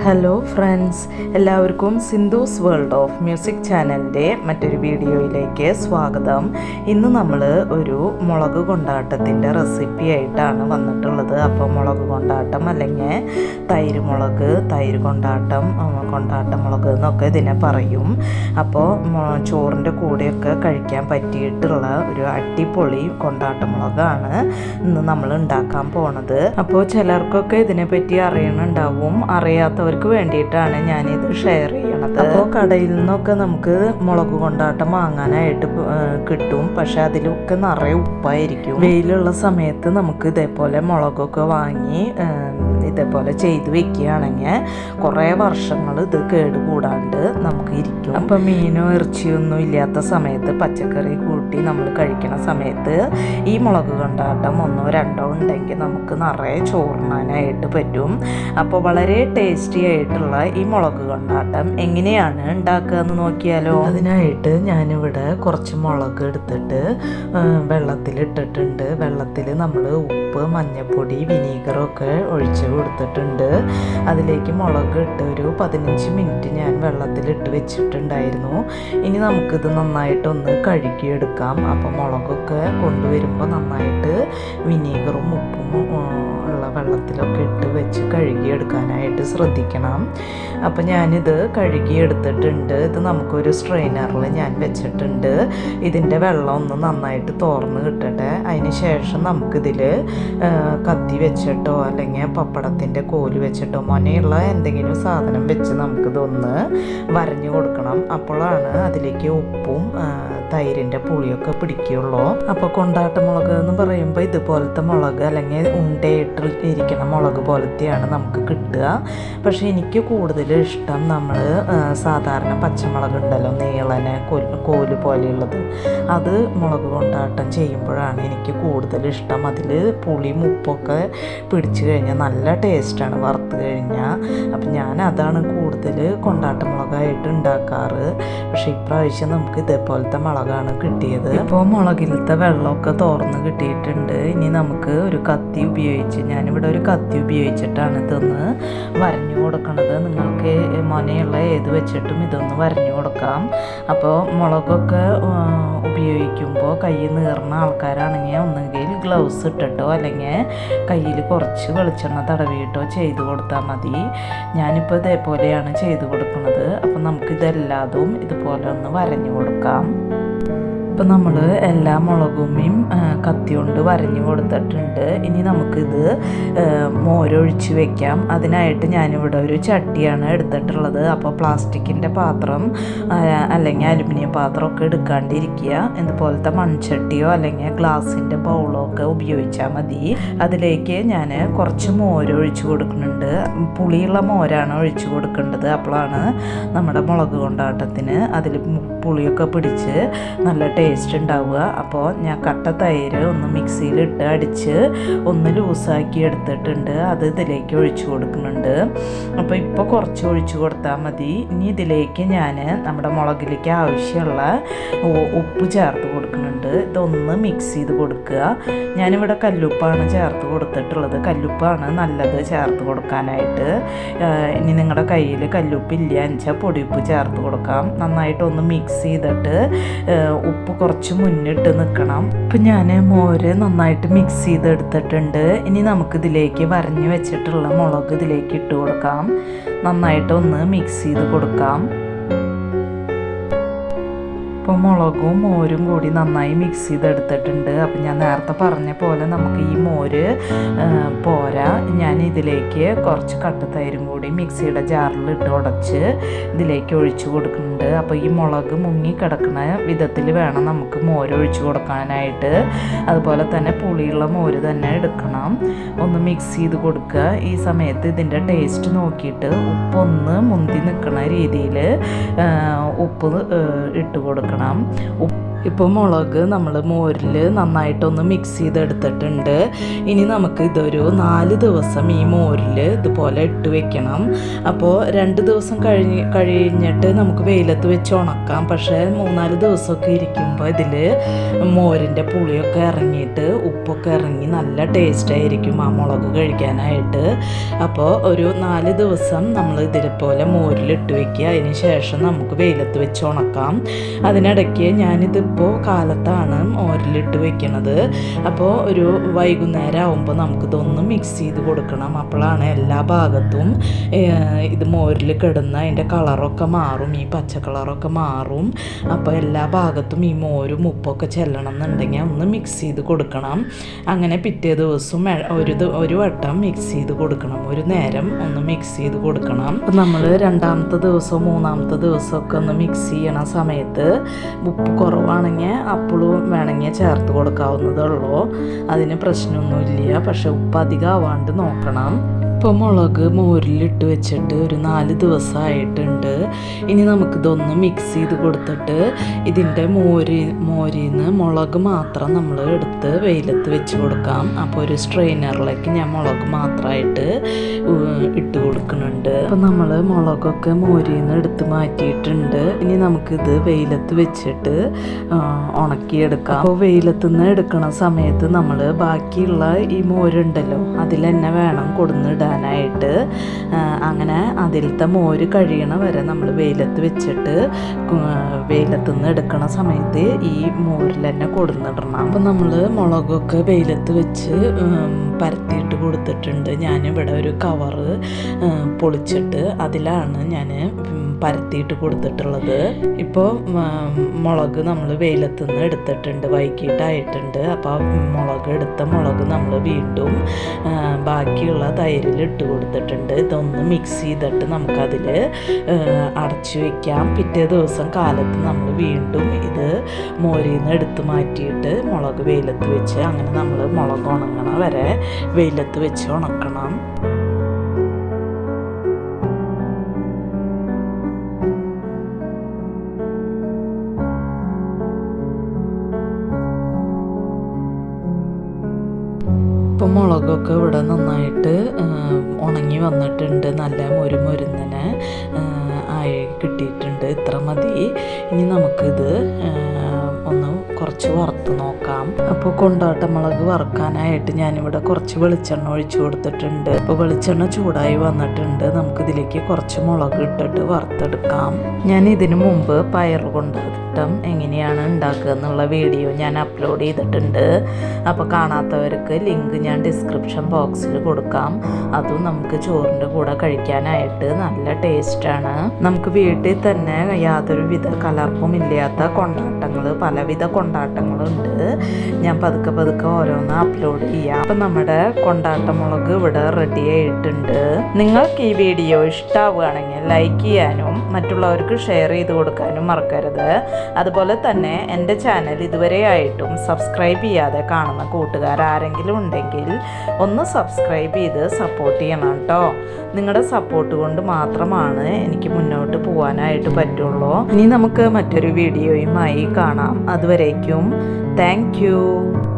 Hello friends, എല്ലാവർക്കും Sindhu's world of music ചാനലിൻ്റെ മറ്റൊരു വീഡിയോയിലേക്ക് സ്വാഗതം. ഇന്ന് നമ്മൾ ഒരു മുളക് കൊണ്ടാട്ടത്തിൻ്റെ റെസിപ്പി ആയിട്ടാണ് വന്നിട്ടുള്ളത്. അപ്പോൾ മുളക് കൊണ്ടാട്ടം അല്ലെങ്കിൽ തൈര് മുളക്, തൈര് കൊണ്ടാട്ടം, കൊണ്ടാട്ടം മുളക് എന്നൊക്കെ ഇതിനെ പറയും. അപ്പോൾ ചോറിൻ്റെ കൂടെയൊക്കെ കഴിക്കാൻ പറ്റിയിട്ടുള്ള ഒരു അടിപൊളി കൊണ്ടാട്ട മുളകാണ് ഇന്ന് നമ്മൾ ഉണ്ടാക്കാൻ പോണത്. അപ്പോൾ ചിലർക്കൊക്കെ ഇതിനെപ്പറ്റി അറിയണുണ്ടാവും, അറിയാത്തവർക്ക് വേണ്ടിയിട്ടാണ് ഞാനിത് ഷെയർ ചെയ്യണത്. അപ്പോൾ കടയിൽ നിന്നൊക്കെ നമുക്ക് മുളക് കൊണ്ടാട്ടം വാങ്ങാനായിട്ട് കിട്ടും, പക്ഷെ അതിലൊക്കെ നിറയെ ഉപ്പായിരിക്കും. വെയിലുള്ള സമയത്ത് നമുക്ക് ഇതേപോലെ മുളകൊക്കെ വാങ്ങി ഇതേപോലെ ചെയ്ത് വെക്കുകയാണെങ്കിൽ കുറേ വർഷങ്ങൾ ഇത് കേടുകൂടാണ്ട് നമുക്ക് ഇരിക്കും. അപ്പം മീനോ ഇറച്ചിയോ ഒന്നും ഇല്ലാത്ത സമയത്ത് പച്ചക്കറി കൂട്ടി നമ്മൾ കഴിക്കുന്ന സമയത്ത് ഈ മുളക് കൊണ്ടാട്ടം ഒന്നോ രണ്ടോ ഉണ്ടെങ്കിൽ നമുക്ക് നിറയെ ചോറിനാനായിട്ട് പറ്റും. അപ്പോൾ വളരെ ടേസ്റ്റി ആയിട്ടുള്ള ഈ മുളക് കൊണ്ടാട്ടം എങ്ങനെയാണ് ഉണ്ടാക്കുക എന്ന് നോക്കിയാലോ. അതിനായിട്ട് ഞാനിവിടെ കുറച്ച് മുളക് എടുത്തിട്ട് വെള്ളത്തിലിട്ടിട്ടുണ്ട്. വെള്ളത്തിൽ നമ്മൾ ഉപ്പ്, മഞ്ഞൾപ്പൊടി, വിനീഗറൊക്കെ ഒഴിച്ച് കൊടുത്തിട്ടുണ്ട്. അതിലേക്ക് മുളക് ഇട്ട് ഒരു 15 മിനിറ്റ് ഞാൻ വെള്ളത്തിലിട്ട് വെച്ചിട്ടുണ്ടായിരുന്നു. ഇനി നമുക്കിത് നന്നായിട്ടൊന്ന് കഴുകിയെടുക്കാം. അപ്പോൾ മുളകൊക്കെ കൊണ്ടുവരുമ്പോൾ നന്നായിട്ട് വിനീഗറും ഉപ്പും ഉള്ള വെള്ളത്തിലൊക്കെ ഇട്ട് വെച്ച് കഴുകിയെടുക്കാനായിട്ട് ശ്രദ്ധിക്കണം. അപ്പോൾ ഞാനിത് കഴുകിയെടുത്തിട്ടുണ്ട്. ഇത് നമുക്കൊരു സ്ട്രെയിനറിൽ ഞാൻ വെച്ചിട്ടുണ്ട്. ഇതിൻ്റെ വെള്ളം ഒന്ന് നന്നായിട്ട് തോർന്ന് കിട്ടട്ടെ. അതിന് ശേഷം നമുക്കിതിൽ കത്തി വെച്ചിട്ടോ അല്ലെങ്കിൽ പപ്പടത്തിൻ്റെ കോല് വെച്ചിട്ടോ മൊനയുള്ള എന്തെങ്കിലും സാധനം വെച്ച് നമുക്കിതൊന്ന് വരഞ്ഞു കൊടുക്കണം. അപ്പോഴാണ് അതിലേക്ക് ഉപ്പും തൈരിൻ്റെ പുളിയൊക്കെ പിടിക്കുകയുള്ളൂ. അപ്പോൾ കൊണ്ടാട്ട മുളക് എന്ന് പറയുമ്പോൾ ഇതുപോലത്തെ മുളക് അല്ലെങ്കിൽ ഉണ്ടയിട്ട് ഇരിക്കുന്ന മുളക് പോലത്തെയാണ് നമുക്ക് കിട്ടുക. പക്ഷേ എനിക്ക് കൂടുതൽ ഇഷ്ടം നമ്മൾ സാധാരണ പച്ചമുളക് ഉണ്ടല്ലോ, നീളനെ കോല് പോലെയുള്ളത്, അത് മുളക് കൊണ്ടാട്ടം ചെയ്യുമ്പോഴാണ് എനിക്ക് കൂടുതൽ ഇഷ്ടം. അതിൽ പുളിയും ഉപ്പൊക്കെ പിടിച്ചു കഴിഞ്ഞാൽ നല്ല ടേസ്റ്റാണ് വറുത്ത് കഴിഞ്ഞാൽ. അപ്പം ഞാൻ അതാണ് കൂടുതൽ കൊണ്ടാട്ട മുളകായിട്ട് ഉണ്ടാക്കാറ്. പക്ഷേ ഇപ്രാവശ്യം നമുക്ക് ഇതേപോലത്തെ മുളകാണ് കിട്ടിയത്. ഇപ്പോൾ മുളകിലത്തെ വെള്ളമൊക്കെ തോർന്ന് കിട്ടിയിട്ടുണ്ട്. ഇനി നമുക്ക് ഒരു കത്തി ഉപയോഗിച്ച്, ഞാനിവിടെ ഒരു കത്തി ഉപയോഗിച്ചിട്ടാണ് ഇതൊന്ന് വരഞ്ഞു കൊടുക്കണത്. നിങ്ങൾക്ക് മൊനയുള്ള ഏത് വെച്ചിട്ടും ഇതൊന്ന് വരഞ്ഞു കൊടുക്കാം. അപ്പോൾ മുളകൊക്കെ ഉപയോഗിക്കുമ്പോൾ കൈ നീറുന്ന ആൾക്കാരാണെങ്കിൽ ഒന്നുകിൽ ഗ്ലൗസ് ഇട്ടിട്ടോ അല്ലെങ്കിൽ കയ്യിൽ കുറച്ച് വെളിച്ചെണ്ണ തടവിയിട്ടോ ചെയ്ത് കൊടുത്താൽ മതി. ഞാനിപ്പോൾ ഇതേപോലെയാണ് ചെയ്ത് കൊടുക്കുന്നത്. അപ്പം നമുക്കിതെല്ലാതും ഇതുപോലെ ഒന്ന് വരഞ്ഞു കൊടുക്കാം. ഇപ്പം നമ്മൾ എല്ലാ മുളകുമ്മയും കത്തി കൊണ്ട് വരഞ്ഞു കൊടുത്തിട്ടുണ്ട്. ഇനി നമുക്കിത് മോരൊഴിച്ച് വെക്കാം. അതിനായിട്ട് ഞാനിവിടെ ഒരു ചട്ടിയാണ് എടുത്തിട്ടുള്ളത്. അപ്പോൾ പ്ലാസ്റ്റിക്കിൻ്റെ പാത്രം അല്ലെങ്കിൽ അലുമിനിയം പാത്രമൊക്കെ എടുക്കാണ്ടിരിക്കുക. ഇതുപോലത്തെ മൺചട്ടിയോ അല്ലെങ്കിൽ ഗ്ലാസിൻ്റെ ബൗളോ ഒക്കെ ഉപയോഗിച്ചാൽ മതി. അതിലേക്ക് ഞാൻ കുറച്ച് മോരൊഴിച്ച് കൊടുക്കുന്നുണ്ട്. പുളിയുള്ള മോരാണ് ഒഴിച്ച് കൊടുക്കേണ്ടത്. അപ്പോഴാണ് നമ്മുടെ മുളക് കൊണ്ടാട്ടത്തിന് അതിൽ പുളിയൊക്കെ പിടിച്ച് നല്ല ടേസ്റ്റ് ഉണ്ടാവുക. അപ്പോൾ ഞാൻ കട്ട തൈര് ഒന്ന് മിക്സിയിലിട്ട് അടിച്ച് ഒന്ന് ലൂസാക്കി എടുത്തിട്ടുണ്ട്. അത് ഇതിലേക്ക് ഒഴിച്ചു കൊടുക്കുന്നുണ്ട്. അപ്പോൾ ഇപ്പോൾ കുറച്ച് ഒഴിച്ചു കൊടുത്താൽ മതി. ഇനി ഇതിലേക്ക് ഞാൻ നമ്മുടെ മുളകിലേക്ക് ആവശ്യമുള്ള ഉപ്പ് ചേർത്ത് കൊടുക്കുന്നുണ്ട്. ഇതൊന്ന് മിക്സ് ചെയ്ത് കൊടുക്കുക. ഞാനിവിടെ കല്ലുപ്പാണ് ചേർത്ത് കൊടുത്തിട്ടുള്ളത്. കല്ലുപ്പാണ് നല്ലത് ചേർത്ത് കൊടുക്കാനായിട്ട്. ഇനി നിങ്ങളുടെ കയ്യിൽ കല്ലുപ്പില്ല എന്നുവെച്ചാൽ പൊടിയുപ്പ് ചേർത്ത് കൊടുക്കാം. നന്നായിട്ടൊന്ന് മിക്സ് ചെയ്തിട്ട് ഉപ്പ് കുറച്ച് മുന്നിട്ട് നിൽക്കണം. ഇപ്പം ഞാൻ മോര് നന്നായിട്ട് മിക്സ് ചെയ്തെടുത്തിട്ടുണ്ട്. ഇനി നമുക്കിതിലേക്ക് വരഞ്ഞു വെച്ചിട്ടുള്ള മുളക് ഇതിലേക്ക് ഇട്ട് കൊടുക്കാം. നന്നായിട്ടൊന്ന് മിക്സ് ചെയ്ത് കൊടുക്കാം. ഇപ്പോൾ മുളകും മോരും കൂടി നന്നായി മിക്സ് ചെയ്തെടുത്തിട്ടുണ്ട്. അപ്പം ഞാൻ നേരത്തെ പറഞ്ഞ പോലെ നമുക്ക് ഈ മോര് പോരാ. ഞാൻ ഇതിലേക്ക് കുറച്ച് കട്ട തൈരും കൂടി മിക്സിയുടെ ജാറിലിട്ട് ഉടച്ച് ഇതിലേക്ക് ഒഴിച്ചു കൊടുക്കുന്നുണ്ട്. അപ്പോൾ ഈ മുളക് മുങ്ങി കിടക്കുന്ന വിധത്തിൽ വേണം നമുക്ക് മോര് ഒഴിച്ചു കൊടുക്കാനായിട്ട്. അതുപോലെ തന്നെ പുളിയുള്ള മോര് തന്നെ എടുക്കണം. ഒന്ന് മിക്സ് ചെയ്ത് കൊടുക്കുക. ഈ സമയത്ത് ഇതിൻ്റെ ടേസ്റ്റ് നോക്കിയിട്ട് ഉപ്പൊന്ന് മുന്തി നിൽക്കുന്ന രീതിയിൽ ഉപ്പ് ഇട്ട് കൊടുക്കണം. ഇപ്പോൾ മുളക് നമ്മൾ മോരിൽ നന്നായിട്ടൊന്ന് മിക്സ് ചെയ്തെടുത്തിട്ടുണ്ട്. ഇനി നമുക്ക് ഇതൊരു 4 ദിവസം ഈ മോരിൽ ഇതുപോലെ ഇട്ട് വെക്കണം. അപ്പോൾ 2 ദിവസം കഴിഞ്ഞിട്ട് നമുക്ക് വെയിലത്ത് വെച്ച് ഉണക്കാം. പക്ഷേ 3-4 ദിവസമൊക്കെ ഇരിക്കുമ്പോൾ ഇതിൽ മോരിൻ്റെ പുളിയൊക്കെ ഇറങ്ങിയിട്ട് ഉപ്പൊക്കെ ഇറങ്ങി നല്ല ടേസ്റ്റായിരിക്കും ആ മുളക് കഴിക്കാനായിട്ട്. അപ്പോൾ ഒരു 4 ദിവസം നമ്മൾ ഇതിപോലെ മോരിലിട്ട് വെക്കുക. അതിന് ശേഷം നമുക്ക് വെയിലത്ത് വെച്ച് ഉണക്കാം. അതിനിടയ്ക്ക് ഞാനിതിപ്പോൾ കാലത്താണ് മോരിലിട്ട് വെക്കുന്നത്. അപ്പോൾ ഒരു വൈകുന്നേരം ആകുമ്പോൾ നമുക്കിതൊന്ന് മിക്സ് ചെയ്ത് കൊടുക്കണം. അപ്പോഴാണ് എല്ലാ ഭാഗത്തും ഇത് മോരിൽ കിടന്ന് അതിൻ്റെ കളറൊക്കെ മാറും, ഈ പച്ച കളറൊക്കെ മാറും. അപ്പോൾ എല്ലാ ഭാഗത്തും ഈ മോരും ഉപ്പൊക്കെ ചെല്ലണം എന്നുണ്ടെങ്കിൽ ഒന്ന് മിക്സ് ചെയ്ത് കൊടുക്കണം. അങ്ങനെ പിറ്റേ ദിവസം ഒരു വട്ടം മിക്സ് ചെയ്ത് കൊടുക്കണം. ഒരു നേരം ഒന്ന് മിക്സ് ചെയ്ത് കൊടുക്കണം. നമ്മൾ 2-ാമത്തെ ദിവസവും 3-ാമത്തെ ദിവസമൊക്കെ ഒന്ന് മിക്സ് ചെയ്യണ സമയത്ത് ഉപ്പ് കുറവാണെങ്കിൽ അപ്പോഴും വേണമെങ്കിൽ ചേർത്ത് കൊടുക്കാവുന്നതേ ഉള്ളൂ. അതിന് പ്രശ്നമൊന്നുമില്ല. പക്ഷെ ഉപ്പ് അധികം ആവാണ്ട് നോക്കണം. ഇപ്പോൾ മുളക് മോരിലിട്ട് വെച്ചിട്ട് ഒരു 4 ദിവസമായിട്ടുണ്ട്. ഇനി നമുക്കിതൊന്ന് മിക്സ് ചെയ്ത് കൊടുത്തിട്ട് ഇതിൻ്റെ മോരിന്ന് മുളക് മാത്രം നമ്മൾ എടുത്ത് വെയിലത്ത് വെച്ച് കൊടുക്കാം. അപ്പോൾ ഒരു സ്ട്രെയിനറിലേക്ക് ഞാൻ മുളക് മാത്രമായിട്ട് ഇട്ട് കൊടുക്കുന്നുണ്ട്. അപ്പോൾ നമ്മൾ മുളകൊക്കെ മോരിന്ന് എടുത്ത് മാറ്റിയിട്ടുണ്ട്. ഇനി നമുക്കിത് വെയിലത്ത് വെച്ചിട്ട് ഉണക്കിയെടുക്കാം. അപ്പോൾ വെയിലത്ത് നിന്ന് എടുക്കണ സമയത്ത് നമ്മൾ ബാക്കിയുള്ള ഈ മോരുണ്ടല്ലോ അതിൽ തന്നെ വേണം കൊടുന്നിടാൻ. അങ്ങനെ അതിലത്തെ മോര് കഴിയണ വരെ നമ്മൾ വെയിലത്ത് വെച്ചിട്ട് വെയിലത്ത് നിന്ന് എടുക്കണ സമയത്ത് ഈ മോരിൽ തന്നെ കൊടുന്നിടണം. അപ്പം നമ്മൾ മുളകൊക്കെ വെയിലത്ത് വെച്ച് പരത്തിയിട്ട് കൊടുത്തിട്ടുണ്ട്. ഞാനിവിടെ ഒരു കവറ് പൊളിച്ചിട്ട് അതിലാണ് ഞാൻ പരത്തിയിട്ട് കൊടുത്തിട്ടുള്ളത്. ഇപ്പോൾ മുളക് നമ്മൾ വെയിലത്ത് നിന്ന് എടുത്തിട്ടുണ്ട്, വൈകിട്ടായിട്ടുണ്ട്. അപ്പോൾ എടുത്ത മുളക് നമ്മൾ വീണ്ടും ബാക്കിയുള്ള തൈരിലിട്ട് കൊടുത്തിട്ടുണ്ട്. ഇതൊന്ന് മിക്സ് ചെയ്തിട്ട് നമുക്കതിൽ അടച്ചു വയ്ക്കാം. പിറ്റേ ദിവസം കാലത്ത് നമ്മൾ വീണ്ടും ഇത് മോരിൽ നിന്ന് എടുത്ത് മാറ്റിയിട്ട് മുളക് വെയിലത്ത് വെച്ച് അങ്ങനെ നമ്മൾ മുളക് ഉണങ്ങണ വരെ വെയിലത്ത് വെച്ച് ഉണക്കണം. ഇപ്പം മുളകൊക്കെ ഇവിടെ നന്നായിട്ട് ഉണങ്ങി വന്നിട്ടുണ്ട്. നല്ല മൊരുന്നനെ ആയി കിട്ടിയിട്ടുണ്ട്. ഇത്ര മതി. ഇനി നമുക്കിത് ഒന്ന് കുറച്ച് വറുത്ത് നോക്കാം. അപ്പോൾ കൊണ്ടാട്ടം മുളക് വറുക്കാനായിട്ട് ഞാനിവിടെ കുറച്ച് വെളിച്ചെണ്ണ ഒഴിച്ചു കൊടുത്തിട്ടുണ്ട്. അപ്പോൾ വെളിച്ചെണ്ണ ചൂടായി വന്നിട്ടുണ്ട്. നമുക്കിതിലേക്ക് കുറച്ച് മുളക് ഇട്ടിട്ട് വറുത്തെടുക്കാം. ഞാൻ ഇതിനു മുമ്പ് പയർ കൊണ്ടാട്ടം എങ്ങനെയാണ് ഉണ്ടാക്കുക എന്നുള്ള വീഡിയോ ഞാൻ അപ്ലോഡ് ചെയ്തിട്ടുണ്ട്. അപ്പോൾ കാണാത്തവർക്ക് ലിങ്ക് ഞാൻ ഡിസ്ക്രിപ്ഷൻ ബോക്സിൽ കൊടുക്കാം. അതും നമുക്ക് ചോറിൻ്റെ കൂടെ കഴിക്കാനായിട്ട് നല്ല ടേസ്റ്റാണ്. നമുക്ക് വീട്ടിൽ തന്നെ യാതൊരു വിധ കലർപ്പും ഇല്ലാത്ത കൊണ്ടാട്ടങ്ങൾ, പലവിധ കൊണ്ടാട്ടങ്ങളുണ്ട്. ഞാൻ പതുക്കെ ഓരോന്ന് അപ്ലോഡ് ചെയ്യാം. അപ്പം നമ്മുടെ കൊണ്ടാട്ടം മുളക് ഇവിടെ റെഡി ആയിട്ടുണ്ട്. നിങ്ങൾക്ക് ഈ വീഡിയോ ഇഷ്ടമാവുകയാണെങ്കിൽ ലൈക്ക് ചെയ്യാനും മറ്റുള്ളവർക്ക് ഷെയർ ചെയ്ത് കൊടുക്കാനും മറക്കരുത്. അതുപോലെ തന്നെ എൻ്റെ ചാനൽ ഇതുവരെ ആയിട്ടും സബ്സ്ക്രൈബ് ചെയ്യാതെ കാണുന്ന കൂട്ടുകാർ ആരെങ്കിലും ഉണ്ടെങ്കിൽ ഒന്ന് സബ്സ്ക്രൈബ് ചെയ്ത് സപ്പോർട്ട് ചെയ്യണം കേട്ടോ. നിങ്ങളുടെ സപ്പോർട്ട് കൊണ്ട് മാത്രമാണ് എനിക്ക് മുന്നോട്ട് പോകാനായിട്ട് പറ്റുള്ളൂ. ഇനി നമുക്ക് മറ്റൊരു വീഡിയോയുമായി കാണാം. അതുവരേക്കും താങ്ക് യു.